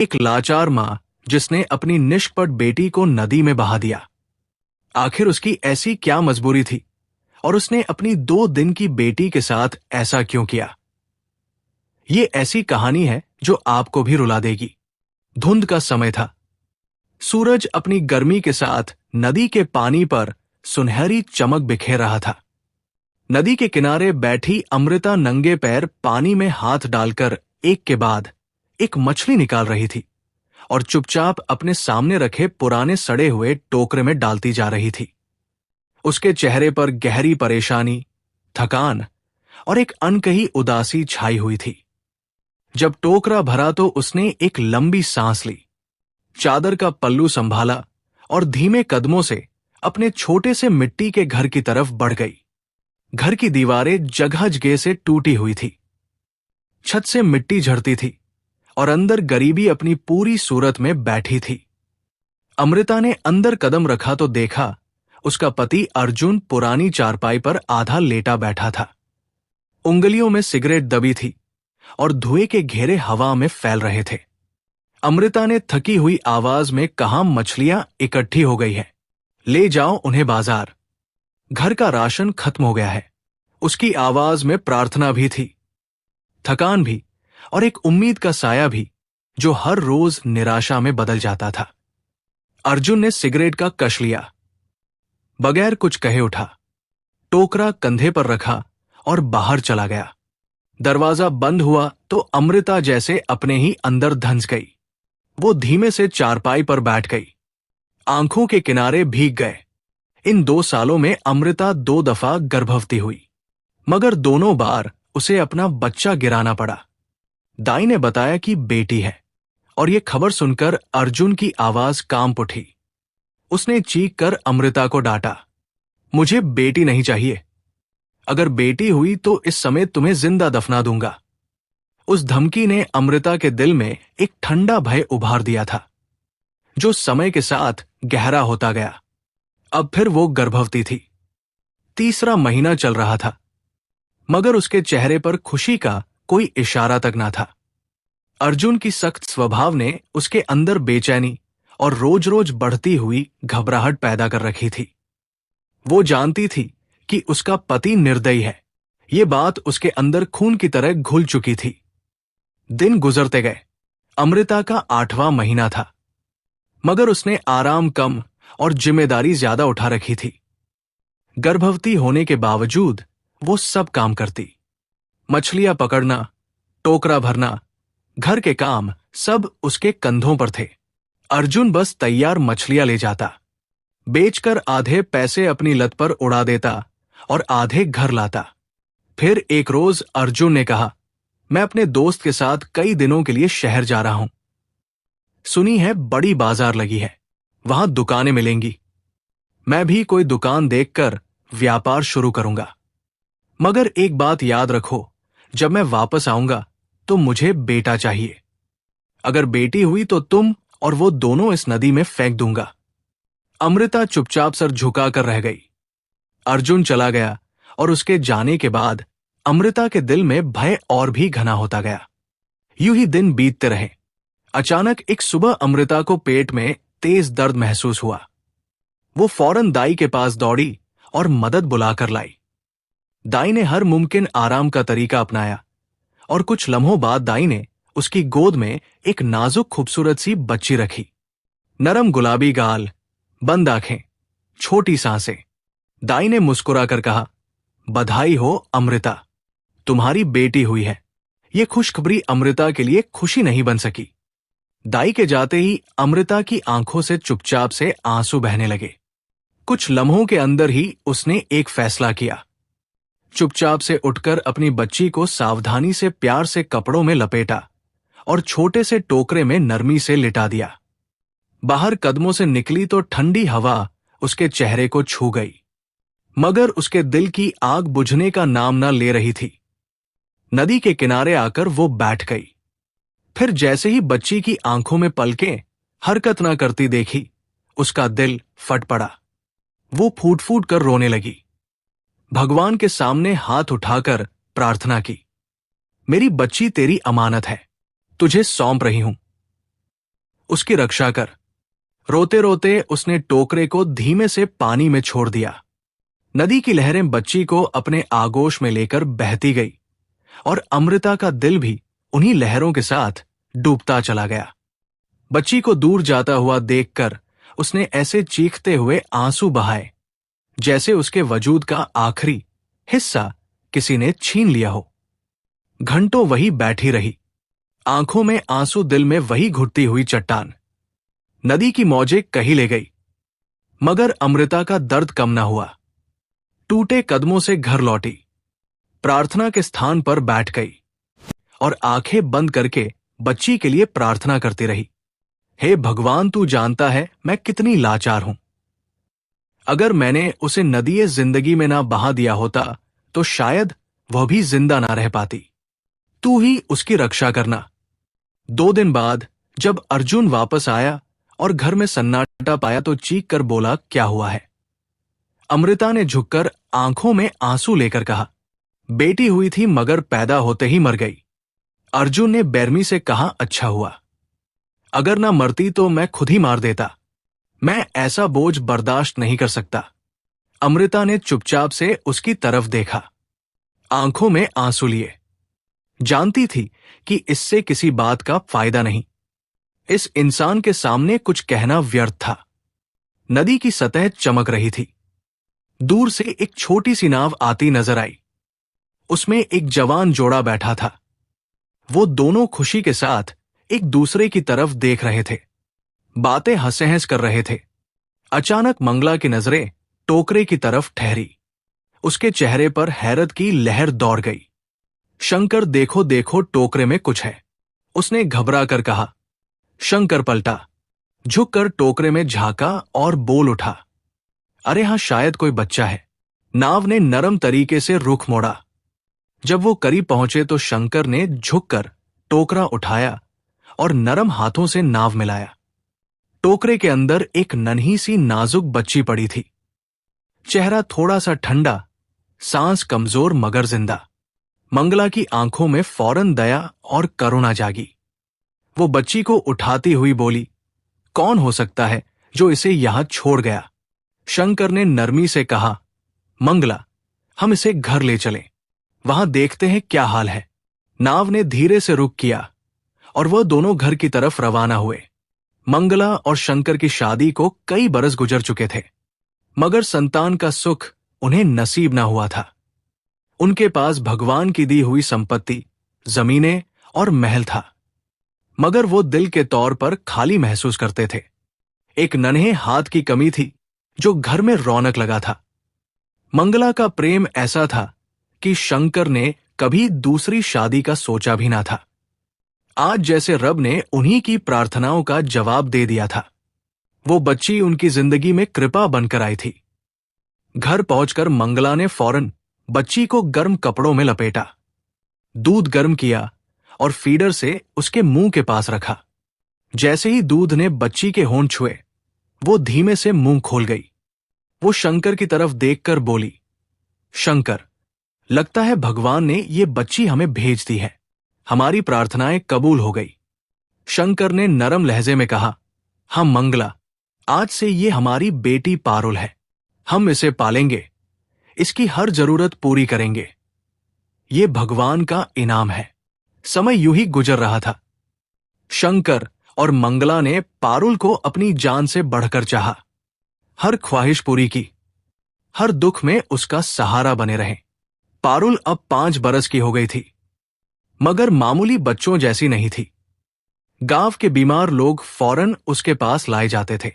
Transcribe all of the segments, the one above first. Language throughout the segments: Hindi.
एक लाचार मां जिसने अपनी निष्पट बेटी को नदी में बहा दिया। आखिर उसकी ऐसी क्या मजबूरी थी और उसने अपनी 2 दिन की बेटी के साथ ऐसा क्यों किया? ये ऐसी कहानी है जो आपको भी रुला देगी। धुंध का समय था। सूरज अपनी गर्मी के साथ नदी के पानी पर सुनहरी चमक बिखेर रहा था। नदी के किनारे बैठी अमृता नंगे पैर पानी में हाथ डालकर एक के बाद एक मछली निकाल रही थी और चुपचाप अपने सामने रखे पुराने सड़े हुए टोकरे में डालती जा रही थी। उसके चेहरे पर गहरी परेशानी, थकान और एक अनकही उदासी छाई हुई थी। जब टोकरा भरा तो उसने एक लंबी सांस ली, चादर का पल्लू संभाला और धीमे कदमों से अपने छोटे से मिट्टी के घर की तरफ बढ़ गई। घर की दीवारें जगह जगह से टूटी हुई थी, छत से मिट्टी झड़ती थी और अंदर गरीबी अपनी पूरी सूरत में बैठी थी। अमृता ने अंदर कदम रखा तो देखा उसका पति अर्जुन पुरानी चारपाई पर आधा लेटा बैठा था। उंगलियों में सिगरेट दबी थी और धुएं के घेरे हवा में फैल रहे थे। अमृता ने थकी हुई आवाज में कहा, मछलियां इकट्ठी हो गई हैं, ले जाओ उन्हें बाजार। घर का राशन खत्म हो गया है। उसकी आवाज में प्रार्थना भी थी, थकान भी और एक उम्मीद का साया भी जो हर रोज निराशा में बदल जाता था। अर्जुन ने सिगरेट का कश लिया, बगैर कुछ कहे उठा, टोकरा कंधे पर रखा और बाहर चला गया। दरवाजा बंद हुआ तो अमृता जैसे अपने ही अंदर धंस गई। वो धीमे से चारपाई पर बैठ गई, आंखों के किनारे भीग गए। इन 2 सालों में अमृता 2 दफा गर्भवती हुई, मगर दोनों बार उसे अपना बच्चा गिराना पड़ा। दाई ने बताया कि बेटी है और ये खबर सुनकर अर्जुन की आवाज कांप उठी। उसने चीख कर अमृता को डांटा, मुझे बेटी नहीं चाहिए। अगर बेटी हुई तो इस समय तुम्हें जिंदा दफना दूंगा। उस धमकी ने अमृता के दिल में एक ठंडा भय उभार दिया था, जो समय के साथ गहरा होता गया। अब फिर वो गर्भवती थी। 3रा महीना चल रहा था, मगर उसके चेहरे पर खुशी का कोई इशारा तक ना था। अर्जुन की सख्त स्वभाव ने उसके अंदर बेचैनी और रोज रोज बढ़ती हुई घबराहट पैदा कर रखी थी। वो जानती थी कि उसका पति निर्दयी है। ये बात उसके अंदर खून की तरह घुल चुकी थी। दिन गुजरते गए। अमृता का 8वां महीना था, मगर उसने आराम कम और जिम्मेदारी ज्यादा उठा रखी थी। गर्भवती होने के बावजूद वो सब काम करती। मछलियां पकड़ना, टोकरा भरना, घर के काम सब उसके कंधों पर थे। अर्जुन बस तैयार मछलियां ले जाता, बेचकर आधे पैसे अपनी लत पर उड़ा देता और आधे घर लाता। फिर एक रोज अर्जुन ने कहा, मैं अपने दोस्त के साथ कई दिनों के लिए शहर जा रहा हूं। सुनी है बड़ी बाजार लगी है, वहां दुकानें मिलेंगी। मैं भी कोई दुकान देखकर व्यापार शुरू करूंगा। मगर एक बात याद रखो, जब मैं वापस आऊंगा तो मुझे बेटा चाहिए। अगर बेटी हुई तो तुम और वो दोनों इस नदी में फेंक दूंगा। अमृता चुपचाप सर झुकाकर रह गई। अर्जुन चला गया और उसके जाने के बाद अमृता के दिल में भय और भी घना होता गया। यूं ही दिन बीतते रहे। अचानक एक सुबह अमृता को पेट में तेज दर्द महसूस हुआ। वो फौरन दाई के पास दौड़ी और मदद बुलाकर लाई। दाई ने हर मुमकिन आराम का तरीका अपनाया और कुछ लम्हों बाद दाई ने उसकी गोद में एक नाजुक खूबसूरत सी बच्ची रखी। नरम गुलाबी गाल, बंद आंखें, छोटी सांसें। दाई ने मुस्कुराकर कहा, बधाई हो अमृता, तुम्हारी बेटी हुई है। ये खुशखबरी अमृता के लिए खुशी नहीं बन सकी। दाई के जाते ही अमृता की आंखों से चुपचाप से आंसू बहने लगे। कुछ लम्हों के अंदर ही उसने एक फैसला किया। चुपचाप से उठकर अपनी बच्ची को सावधानी से प्यार से कपड़ों में लपेटा और छोटे से टोकरे में नरमी से लिटा दिया। बाहर कदमों से निकली तो ठंडी हवा उसके चेहरे को छू गई, मगर उसके दिल की आग बुझने का नाम न ले रही थी। नदी के किनारे आकर वो बैठ गई। फिर जैसे ही बच्ची की आंखों में पलकें हरकत न करती देखी, उसका दिल फट पड़ा। वो फूट फूट कर रोने लगी। भगवान के सामने हाथ उठाकर प्रार्थना की, मेरी बच्ची तेरी अमानत है, तुझे सौंप रही हूं। उसकी रक्षा कर। रोते रोते उसने टोकरे को धीमे से पानी में छोड़ दिया। नदी की लहरें बच्ची को अपने आगोश में लेकर बहती गई और अमृता का दिल भी उन्हीं लहरों के साथ डूबता चला गया। बच्ची को दूर जाता हुआ देखकर उसने ऐसे चीखते हुए आंसू बहाए जैसे उसके वजूद का आखिरी हिस्सा किसी ने छीन लिया हो। घंटों वही बैठी रही, आंखों में आंसू, दिल में वही घुटती हुई चट्टान। नदी की मौजें कहीं ले गई, मगर अमृता का दर्द कम न हुआ। टूटे कदमों से घर लौटी, प्रार्थना के स्थान पर बैठ गई और आंखें बंद करके बच्ची के लिए प्रार्थना करती रही। हे भगवान, तू जानता है मैं कितनी लाचार हूं। अगर मैंने उसे नदिए जिंदगी में ना बहा दिया होता तो शायद वह भी जिंदा ना रह पाती। तू ही उसकी रक्षा करना। 2 दिन बाद जब अर्जुन वापस आया और घर में सन्नाटा पाया तो चीख कर बोला, क्या हुआ है? अमृता ने झुककर आंखों में आंसू लेकर कहा, बेटी हुई थी मगर पैदा होते ही मर गई। अर्जुन ने बेरमी से कहा, अच्छा हुआ। अगर ना मरती तो मैं खुद ही मार देता। मैं ऐसा बोझ बर्दाश्त नहीं कर सकता। अमृता ने चुपचाप से उसकी तरफ देखा, आंखों में आंसू लिए। जानती थी कि इससे किसी बात का फायदा नहीं। इस इंसान के सामने कुछ कहना व्यर्थ था। नदी की सतह चमक रही थी। दूर से एक छोटी सी नाव आती नजर आई। उसमें एक जवान जोड़ा बैठा था। वो दोनों खुशी के साथ एक दूसरे की तरफ देख रहे थे, बातें हंस-हंस कर रहे थे। अचानक मंगला की नजरें टोकरे की तरफ ठहरी। उसके चेहरे पर हैरत की लहर दौड़ गई। शंकर, देखो देखो, टोकरे में कुछ है, उसने घबरा कर कहा। शंकर पलटा, झुककर टोकरे में झांका और बोल उठा, अरे हां, शायद कोई बच्चा है। नाव ने नरम तरीके से रुख मोड़ा। जब वो करीब पहुंचे तो शंकर ने झुककर टोकरा उठाया और नरम हाथों से नाव मिलाया। टोकरे के अंदर एक नन्ही सी नाजुक बच्ची पड़ी थी। चेहरा थोड़ा सा ठंडा, सांस कमजोर मगर जिंदा। मंगला की आंखों में फौरन दया और करुणा जागी। वो बच्ची को उठाती हुई बोली, कौन हो सकता है जो इसे यहां छोड़ गया? शंकर ने नरमी से कहा, मंगला, हम इसे घर ले चलें, वहां देखते हैं क्या हाल है। नाव ने धीरे से रुख किया और वह दोनों घर की तरफ रवाना हुए। मंगला और शंकर की शादी को कई बरस गुजर चुके थे, मगर संतान का सुख उन्हें नसीब ना हुआ था। उनके पास भगवान की दी हुई संपत्ति, जमीनें और महल था, मगर वो दिल के तौर पर खाली महसूस करते थे। एक नन्हे हाथ की कमी थी जो घर में रौनक लगा था। मंगला का प्रेम ऐसा था कि शंकर ने कभी दूसरी शादी का सोचा भी ना था। आज जैसे रब ने उन्हीं की प्रार्थनाओं का जवाब दे दिया था। वो बच्ची उनकी जिंदगी में कृपा बनकर आई थी। घर पहुंचकर मंगला ने फौरन बच्ची को गर्म कपड़ों में लपेटा, दूध गर्म किया और फीडर से उसके मुंह के पास रखा। जैसे ही दूध ने बच्ची के होंठ छुए, वो धीमे से मुंह खोल गई। वो शंकर की तरफ देखकर बोली, शंकर, लगता है भगवान ने ये बच्ची हमें भेज दी है। हमारी प्रार्थनाएं कबूल हो गई। शंकर ने नरम लहजे में कहा, हाँ मंगला, आज से ये हमारी बेटी पारुल है। हम इसे पालेंगे, इसकी हर जरूरत पूरी करेंगे। ये भगवान का इनाम है। समय यूं ही गुजर रहा था। शंकर और मंगला ने पारुल को अपनी जान से बढ़कर चाहा, हर ख्वाहिश पूरी की, हर दुख में उसका सहारा बने रहे। पारुल अब 5 बरस की हो गई थी, मगर मामूली बच्चों जैसी नहीं थी। गांव के बीमार लोग फौरन उसके पास लाए जाते थे।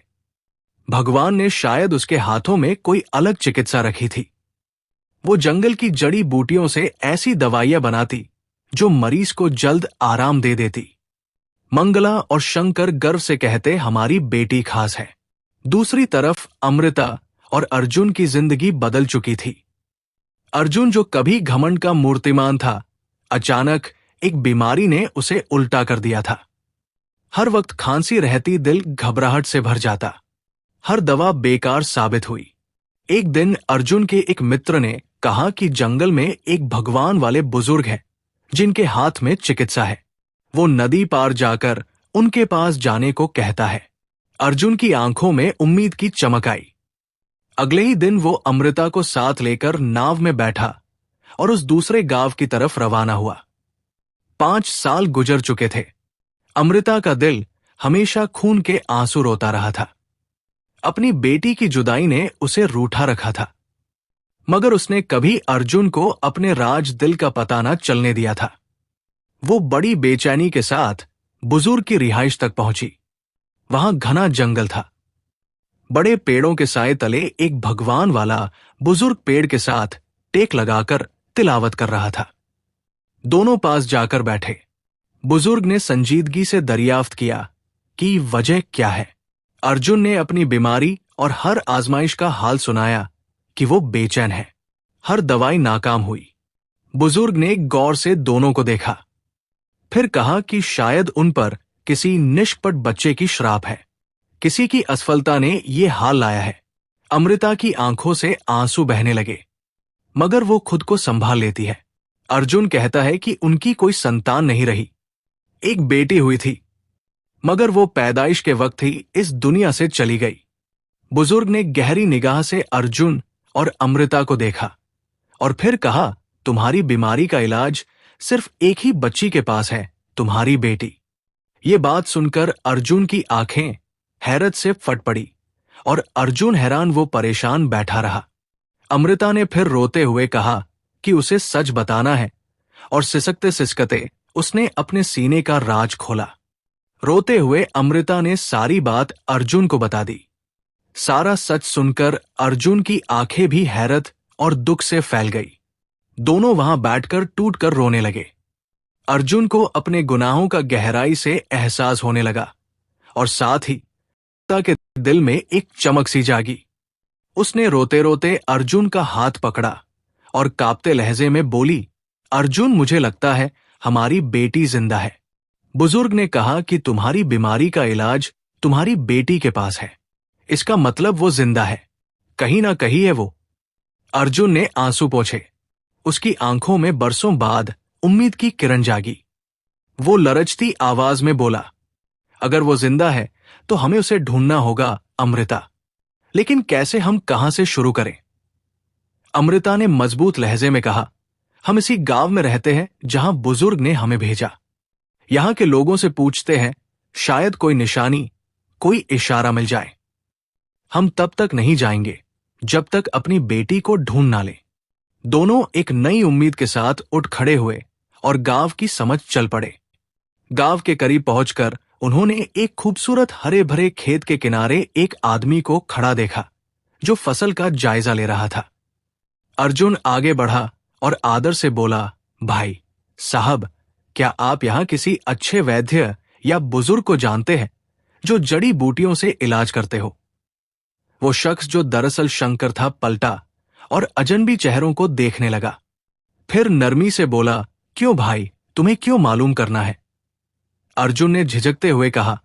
भगवान ने शायद उसके हाथों में कोई अलग चिकित्सा रखी थी। वो जंगल की जड़ी बूटियों से ऐसी दवाइयां बनाती जो मरीज को जल्द आराम दे देती। मंगला और शंकर गर्व से कहते, हमारी बेटी खास है। दूसरी तरफ अमृता और अर्जुन की जिंदगी बदल चुकी थी। अर्जुन, जो कभी घमंड का मूर्तिमान था, अचानक एक बीमारी ने उसे उल्टा कर दिया था। हर वक्त खांसी रहती, दिल घबराहट से भर जाता। हर दवा बेकार साबित हुई। एक दिन अर्जुन के एक मित्र ने कहा कि जंगल में एक भगवान वाले बुजुर्ग हैं जिनके हाथ में चिकित्सा है। वो नदी पार जाकर उनके पास जाने को कहता है। अर्जुन की आंखों में उम्मीद की चमक आई। अगले ही दिन वो अमृता को साथ लेकर नाव में बैठा और उस दूसरे गांव की तरफ रवाना हुआ। 5 साल गुजर चुके थे। अमृता का दिल हमेशा खून के आंसू रोता रहा था। अपनी बेटी की जुदाई ने उसे रूठा रखा था, मगर उसने कभी अर्जुन को अपने राज दिल का पता न चलने दिया था। वो बड़ी बेचैनी के साथ बुजुर्ग की रिहाइश तक पहुंची। वहां घना जंगल था। बड़े पेड़ों के साए तले एक भगवान वाला बुजुर्ग पेड़ के साथ टेक लगाकर तिलावत कर रहा था। दोनों पास जाकर बैठे। बुजुर्ग ने संजीदगी से दरियाफ्त किया कि वजह क्या है। अर्जुन ने अपनी बीमारी और हर आजमाइश का हाल सुनाया कि वो बेचैन है। हर दवाई नाकाम हुई। बुजुर्ग ने गौर से दोनों को देखा, फिर कहा कि शायद उन पर किसी निष्पट बच्चे की श्राप है। किसी की असफलता ने ये हाल लाया है। अमृता की आंखों से आंसू बहने लगे, मगर वो खुद को संभाल लेती है। अर्जुन कहता है कि उनकी कोई संतान नहीं रही। एक बेटी हुई थी, मगर वो पैदाइश के वक्त ही इस दुनिया से चली गई। बुजुर्ग ने गहरी निगाह से अर्जुन और अमृता को देखा और फिर कहा, तुम्हारी बीमारी का इलाज सिर्फ एक ही बच्ची के पास है, तुम्हारी बेटी। ये बात सुनकर अर्जुन की आंखें हैरत से फट पड़ी और अर्जुन हैरान वो परेशान बैठा रहा। अमृता ने फिर रोते हुए कहा कि उसे सच बताना है और सिसकते सिसकते उसने अपने सीने का राज खोला। रोते हुए अमृता ने सारी बात अर्जुन को बता दी। सारा सच सुनकर अर्जुन की आंखें भी हैरत और दुख से फैल गई। दोनों वहां बैठकर टूटकर रोने लगे। अर्जुन को अपने गुनाहों का गहराई से एहसास होने लगा और साथ ही अमृता के दिल में एक चमक सी जागी। उसने रोते रोते अर्जुन का हाथ पकड़ा और कांपते लहजे में बोली, अर्जुन, मुझे लगता है हमारी बेटी जिंदा है। बुजुर्ग ने कहा कि तुम्हारी बीमारी का इलाज तुम्हारी बेटी के पास है। इसका मतलब वो जिंदा है, कहीं ना कहीं है वो। अर्जुन ने आंसू पोंछे। उसकी आंखों में बरसों बाद उम्मीद की किरण जागी। वो लरजती आवाज में बोला, अगर वो जिंदा है तो हमें उसे ढूंढना होगा, अमृता। लेकिन कैसे, हम कहां से शुरू करें? अमृता ने मजबूत लहजे में कहा, हम इसी गांव में रहते हैं जहां बुजुर्ग ने हमें भेजा। यहां के लोगों से पूछते हैं, शायद कोई निशानी, कोई इशारा मिल जाए। हम तब तक नहीं जाएंगे जब तक अपनी बेटी को ढूंढ ना ले। दोनों एक नई उम्मीद के साथ उठ खड़े हुए और गांव की समझ चल पड़े। गांव के करीब पहुंचकर उन्होंने एक खूबसूरत हरे भरे खेत के किनारे एक आदमी को खड़ा देखा जो फसल का जायजा ले रहा था। अर्जुन आगे बढ़ा और आदर से बोला, भाई साहब, क्या आप यहां किसी अच्छे वैद्य या बुजुर्ग को जानते हैं जो जड़ी बूटियों से इलाज करते हो? वो शख्स जो दरअसल शंकर था पलटा और अजनबी चेहरों को देखने लगा। फिर नरमी से बोला, क्यों भाई, तुम्हें क्यों मालूम करना है? अर्जुन ने झिझकते हुए कहा,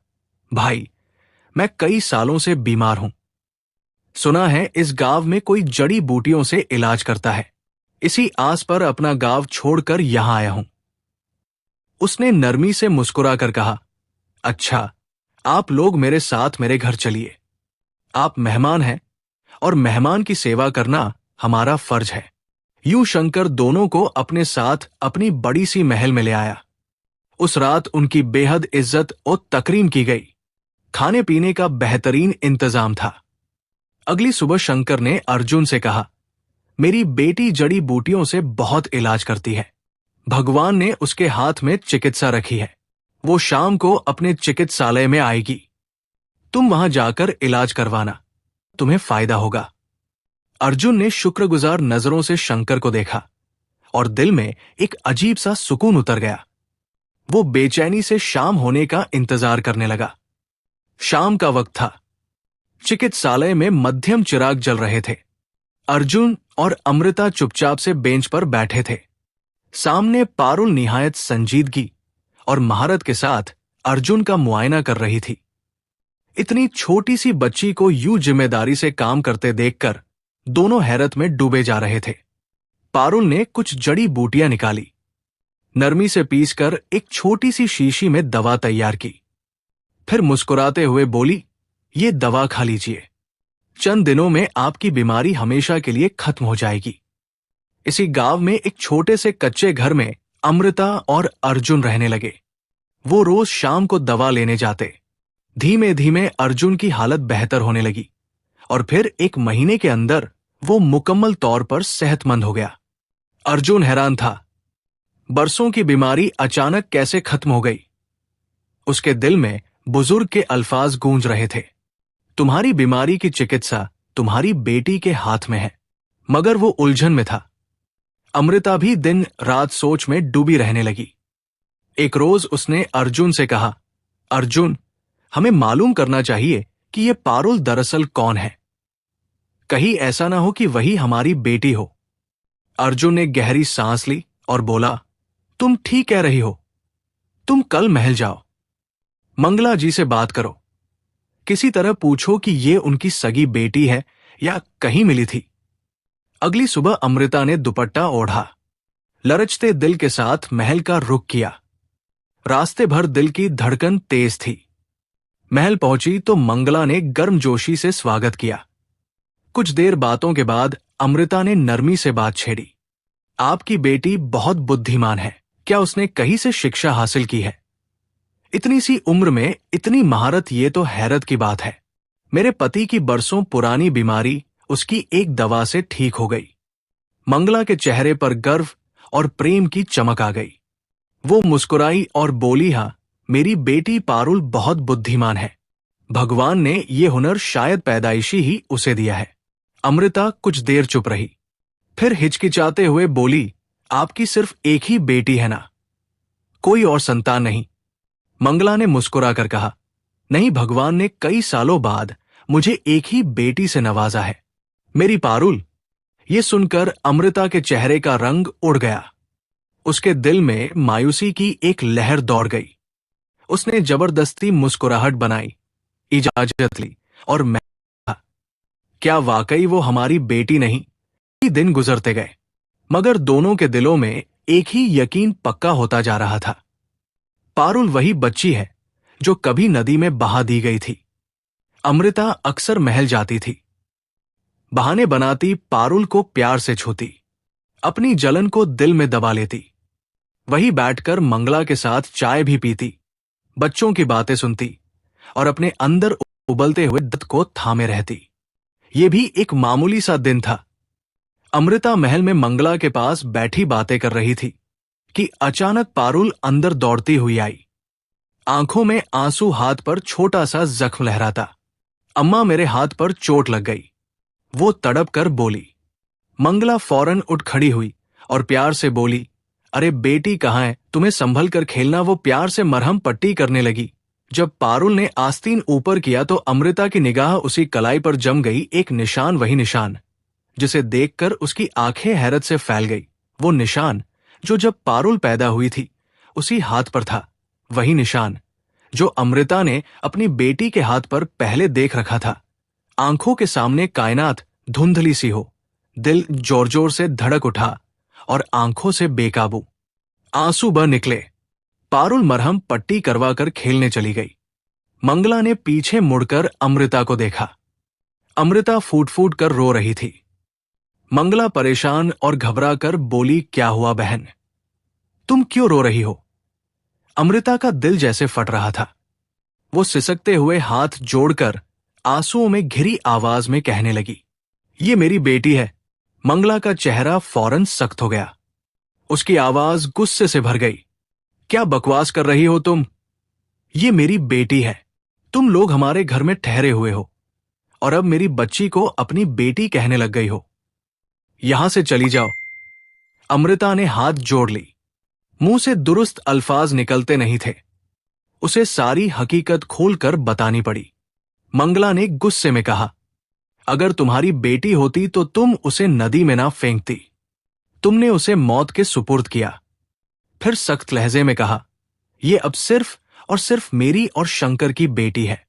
भाई, मैं कई सालों से बीमार हूं। सुना है इस गांव में कोई जड़ी बूटियों से इलाज करता है। इसी आस पर अपना गांव छोड़कर यहां आया हूं। उसने नरमी से मुस्कुराकर कहा, अच्छा, आप लोग मेरे साथ मेरे घर चलिए। आप मेहमान हैं और मेहमान की सेवा करना हमारा फर्ज है। यूं शंकर दोनों को अपने साथ अपनी बड़ी सी महल में ले आया। उस रात उनकी बेहद इज्जत और तकरीम की गई। खाने पीने का बेहतरीन इंतजाम था। अगली सुबह शंकर ने अर्जुन से कहा, मेरी बेटी जड़ी बूटियों से बहुत इलाज करती है। भगवान ने उसके हाथ में चिकित्सा रखी है। वो शाम को अपने चिकित्सालय में आएगी। तुम वहां जाकर इलाज करवाना, तुम्हें फायदा होगा। अर्जुन ने शुक्रगुजार नजरों से शंकर को देखा और दिल में एक अजीब सा सुकून उतर गया। वो बेचैनी से शाम होने का इंतजार करने लगा। शाम का वक्त था। चिकित्सालय में मध्यम चिराग जल रहे थे। अर्जुन और अमृता चुपचाप से बेंच पर बैठे थे। सामने पारुल निहायत संजीदगी और महारत के साथ अर्जुन का मुआयना कर रही थी। इतनी छोटी सी बच्ची को यूं जिम्मेदारी से काम करते देखकर दोनों हैरत में डूबे जा रहे थे। पारुल ने कुछ जड़ी बूटियां निकाली, नरमी से पीसकर एक छोटी सी शीशी में दवा तैयार की फिर मुस्कुराते हुए बोली, ये दवा खा लीजिए, चंद दिनों में आपकी बीमारी हमेशा के लिए खत्म हो जाएगी। इसी गांव में एक छोटे से कच्चे घर में अमृता और अर्जुन रहने लगे। वो रोज शाम को दवा लेने जाते। धीमे धीमे अर्जुन की हालत बेहतर होने लगी और फिर 1 महीने के अंदर वो मुकम्मल तौर पर सेहतमंद हो गया। अर्जुन हैरान था, बरसों की बीमारी अचानक कैसे खत्म हो गई। उसके दिल में बुजुर्ग के अल्फाज गूंज रहे थे, तुम्हारी बीमारी की चिकित्सा तुम्हारी बेटी के हाथ में है। मगर वो उलझन में था। अमृता भी दिन रात सोच में डूबी रहने लगी। एक रोज उसने अर्जुन से कहा, अर्जुन, हमें मालूम करना चाहिए कि ये पारुल दरअसल कौन है। कहीं ऐसा ना हो कि वही हमारी बेटी हो। अर्जुन ने गहरी सांस ली और बोला, तुम ठीक कह रही हो। तुम कल महल जाओ, मंगला जी से बात करो, किसी तरह पूछो कि ये उनकी सगी बेटी है या कहीं मिली थी। अगली सुबह अमृता ने दुपट्टा ओढ़ा, लरचते दिल के साथ महल का रुख किया। रास्ते भर दिल की धड़कन तेज थी। महल पहुंची तो मंगला ने गर्मजोशी से स्वागत किया। कुछ देर बातों के बाद अमृता ने नरमी से बात छेड़ी, आपकी बेटी बहुत बुद्धिमान है, क्या उसने कहीं से शिक्षा हासिल की है? इतनी सी उम्र में इतनी महारत, ये तो हैरत की बात है। मेरे पति की बरसों पुरानी बीमारी उसकी एक दवा से ठीक हो गई। मंगला के चेहरे पर गर्व और प्रेम की चमक आ गई। वो मुस्कुराई और बोली, हाँ, मेरी बेटी पारुल बहुत बुद्धिमान है। भगवान ने ये हुनर शायद पैदाइशी ही उसे दिया है। अमृता कुछ देर चुप रही, फिर हिचकिचाते हुए बोली, आपकी सिर्फ एक ही बेटी है ना? कोई और संतान नहीं? मंगला ने मुस्कुराकर कहा, नहीं, भगवान ने कई सालों बाद मुझे एक ही बेटी से नवाजा है, मेरी पारुल। ये सुनकर अमृता के चेहरे का रंग उड़ गया। उसके दिल में मायूसी की एक लहर दौड़ गई। उसने जबरदस्ती मुस्कुराहट बनाई, इजाजत ली और मैं कहा, क्या वाकई वो हमारी बेटी नहीं? दिन गुजरते गए, मगर दोनों के दिलों में एक ही यकीन पक्का होता जा रहा था, पारुल वही बच्ची है जो कभी नदी में बहा दी गई थी। अमृता अक्सर महल जाती थी, बहाने बनाती, पारुल को प्यार से छूती, अपनी जलन को दिल में दबा लेती। वही बैठकर मंगला के साथ चाय भी पीती, बच्चों की बातें सुनती और अपने अंदर उबलते हुए दर्द को थामे रहती। ये भी एक मामूली सा दिन था। अमृता महल में मंगला के पास बैठी बातें कर रही थी कि अचानक पारुल अंदर दौड़ती हुई आई। आंखों में आंसू, हाथ पर छोटा सा जख्म लहराता। अम्मा, मेरे हाथ पर चोट लग गई, वो तड़प कर बोली। मंगला फौरन उठ खड़ी हुई और प्यार से बोली, अरे बेटी कहाँ है, तुम्हें संभल कर खेलना। वो प्यार से मरहम पट्टी करने लगी। जब पारुल ने आस्तीन ऊपर किया तो अमृता की निगाह उसी कलाई पर जम गई। एक निशान, वही निशान जिसे देखकर उसकी आंखें हैरत से फैल गई। वो निशान जो जब पारुल पैदा हुई थी उसी हाथ पर था, वही निशान जो अमृता ने अपनी बेटी के हाथ पर पहले देख रखा था। आंखों के सामने कायनात धुंधली सी हो, दिल जोर जोर से धड़क उठा और आंखों से बेकाबू आंसू बह निकले। पारुल मरहम पट्टी करवाकर खेलने चली गई। मंगला ने पीछे मुड़कर अमृता को देखा। अमृता फूट फूट कर रो रही थी। मंगला परेशान और घबरा कर बोली, क्या हुआ बहन, तुम क्यों रो रही हो? अमृता का दिल जैसे फट रहा था। वो सिसकते हुए हाथ जोड़कर आंसुओं में घिरी आवाज में कहने लगी, ये मेरी बेटी है। मंगला का चेहरा फौरन सख्त हो गया। उसकी आवाज गुस्से से भर गई, क्या बकवास कर रही हो तुम? ये मेरी बेटी है। तुम लोग हमारे घर में ठहरे हुए हो और अब मेरी बच्ची को अपनी बेटी कहने लग गई हो। यहां से चली जाओ। अमृता ने हाथ जोड़ ली। मुंह से दुरुस्त अल्फाज निकलते नहीं थे। उसे सारी हकीकत खोलकर बतानी पड़ी। मंगला ने गुस्से में कहा, अगर तुम्हारी बेटी होती तो तुम उसे नदी में ना फेंकती। तुमने उसे मौत के सुपुर्द किया। फिर सख्त लहजे में कहा, यह अब सिर्फ और सिर्फ मेरी और शंकर की बेटी है।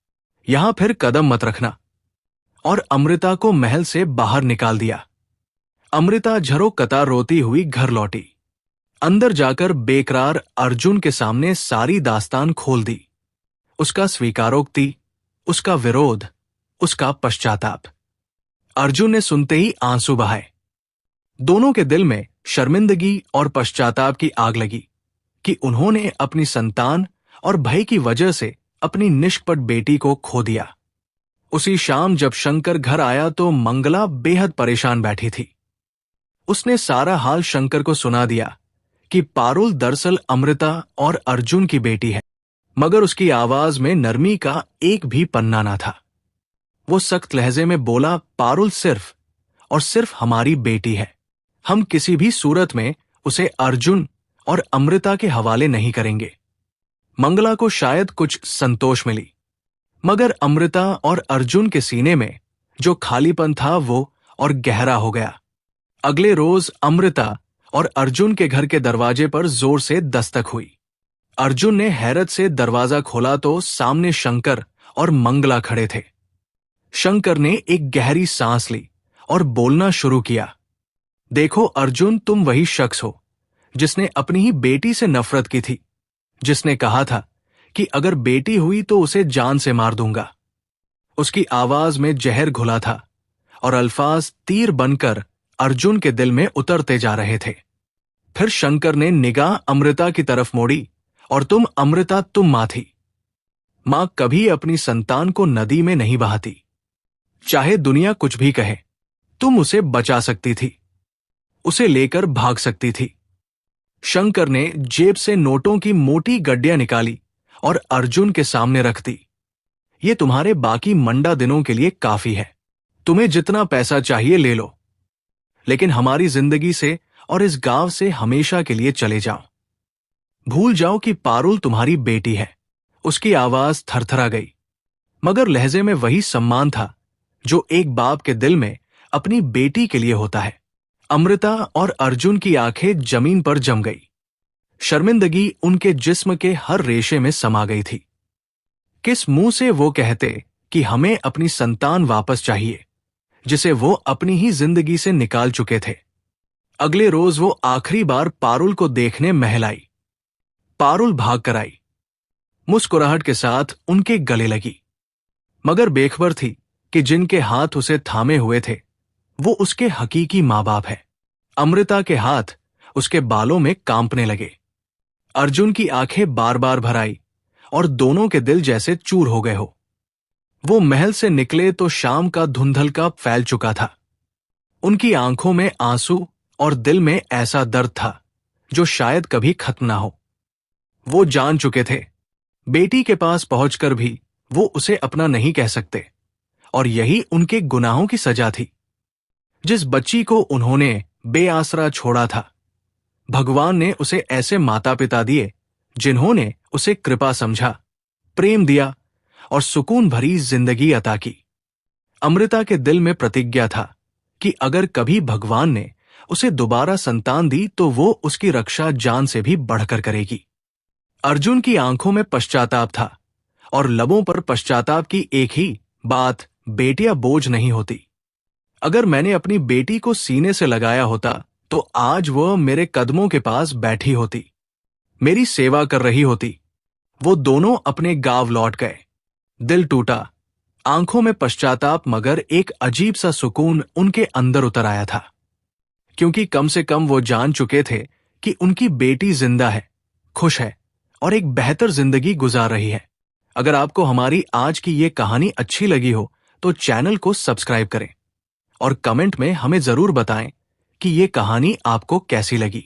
यहां फिर कदम मत रखना। और अमृता को महल से बाहर निकाल दिया। अमृता झरो कतार रोती हुई घर लौटी। अंदर जाकर बेकरार अर्जुन के सामने सारी दास्तान खोल दी। उसका स्वीकारोक्ति, उसका विरोध, उसका पश्चाताप। अर्जुन ने सुनते ही आंसू बहाए। दोनों के दिल में शर्मिंदगी और पश्चाताप की आग लगी कि उन्होंने अपनी संतान और भय की वजह से अपनी निष्कपट बेटी को खो दिया। उसी शाम जब शंकर घर आया तो मंगला बेहद परेशान बैठी थी। उसने सारा हाल शंकर को सुना दिया कि पारुल दरअसल अमृता और अर्जुन की बेटी है, मगर उसकी आवाज में नरमी का एक भी पन्ना ना था। वो सख्त लहजे में बोला, पारुल सिर्फ और सिर्फ हमारी बेटी है। हम किसी भी सूरत में उसे अर्जुन और अमृता के हवाले नहीं करेंगे। मंगला को शायद कुछ संतोष मिली, मगर अमृता और अर्जुन के सीने में जो खालीपन था वो और गहरा हो गया। अगले रोज अमृता और अर्जुन के घर के दरवाजे पर जोर से दस्तक हुई। अर्जुन ने हैरत से दरवाजा खोला तो सामने शंकर और मंगला खड़े थे। शंकर ने एक गहरी सांस ली और बोलना शुरू किया, देखो अर्जुन, तुम वही शख्स हो जिसने अपनी ही बेटी से नफरत की थी, जिसने कहा था कि अगर बेटी हुई तो उसे जान से मार दूंगा। उसकी आवाज में जहर घुला था और अल्फाज तीर बनकर अर्जुन के दिल में उतरते जा रहे थे। फिर शंकर ने निगाह अमृता की तरफ मोड़ी, और तुम अमृता, तुम मां थी। मां कभी अपनी संतान को नदी में नहीं बहाती। चाहे दुनिया कुछ भी कहे, तुम उसे बचा सकती थी, उसे लेकर भाग सकती थी। शंकर ने जेब से नोटों की मोटी गड्डियां निकाली और अर्जुन के सामने रख दी। ये तुम्हारे बाकी मंडा दिनों के लिए काफी है। तुम्हें जितना पैसा चाहिए ले लो, लेकिन हमारी जिंदगी से और इस गांव से हमेशा के लिए चले जाओ। भूल जाओ कि पारुल तुम्हारी बेटी है। उसकी आवाज थरथरा गई, मगर लहजे में वही सम्मान था जो एक बाप के दिल में अपनी बेटी के लिए होता है। अमृता और अर्जुन की आंखें जमीन पर जम गई। शर्मिंदगी उनके जिस्म के हर रेशे में समा गई थी। किस मुंह से वो कहते कि हमें अपनी संतान वापस चाहिए, जिसे वो अपनी ही जिंदगी से निकाल चुके थे। अगले रोज वो आखिरी बार पारुल को देखने महल आई। पारुल भाग कर आई, मुस्कुराहट के साथ उनके गले लगी, मगर बेखबर थी कि जिनके हाथ उसे थामे हुए थे वो उसके हकीकी मां बाप है। अमृता के हाथ उसके बालों में कांपने लगे। अर्जुन की आंखें बार बार भर आई और दोनों के दिल जैसे चूर हो गए हो। वो महल से निकले तो शाम का धुंधलका फैल चुका था। उनकी आंखों में आंसू और दिल में ऐसा दर्द था जो शायद कभी खत्म ना हो। वो जान चुके थे बेटी के पास पहुंचकर भी वो उसे अपना नहीं कह सकते, और यही उनके गुनाहों की सजा थी। जिस बच्ची को उन्होंने बेआसरा छोड़ा था, भगवान ने उसे ऐसे माता पिता दिए जिन्होंने उसे कृपा समझा, प्रेम दिया और सुकून भरी जिंदगी अता की। अमृता के दिल में प्रतिज्ञा था कि अगर कभी भगवान ने उसे दोबारा संतान दी तो वो उसकी रक्षा जान से भी बढ़कर करेगी। अर्जुन की आंखों में पश्चाताप था और लबों पर पश्चाताप की एक ही बात, बेटियां बोझ नहीं होती। अगर मैंने अपनी बेटी को सीने से लगाया होता तो आज वह मेरे कदमों के पास बैठी होती, मेरी सेवा कर रही होती। वो दोनों अपने गांव लौट गए। दिल टूटा, आंखों में पश्चाताप, मगर एक अजीब सा सुकून उनके अंदर उतर आया था, क्योंकि कम से कम वो जान चुके थे कि उनकी बेटी जिंदा है, खुश है और एक बेहतर जिंदगी गुजार रही है। अगर आपको हमारी आज की ये कहानी अच्छी लगी हो तो चैनल को सब्सक्राइब करें और कमेंट में हमें जरूर बताएं कि ये कहानी आपको कैसी लगी।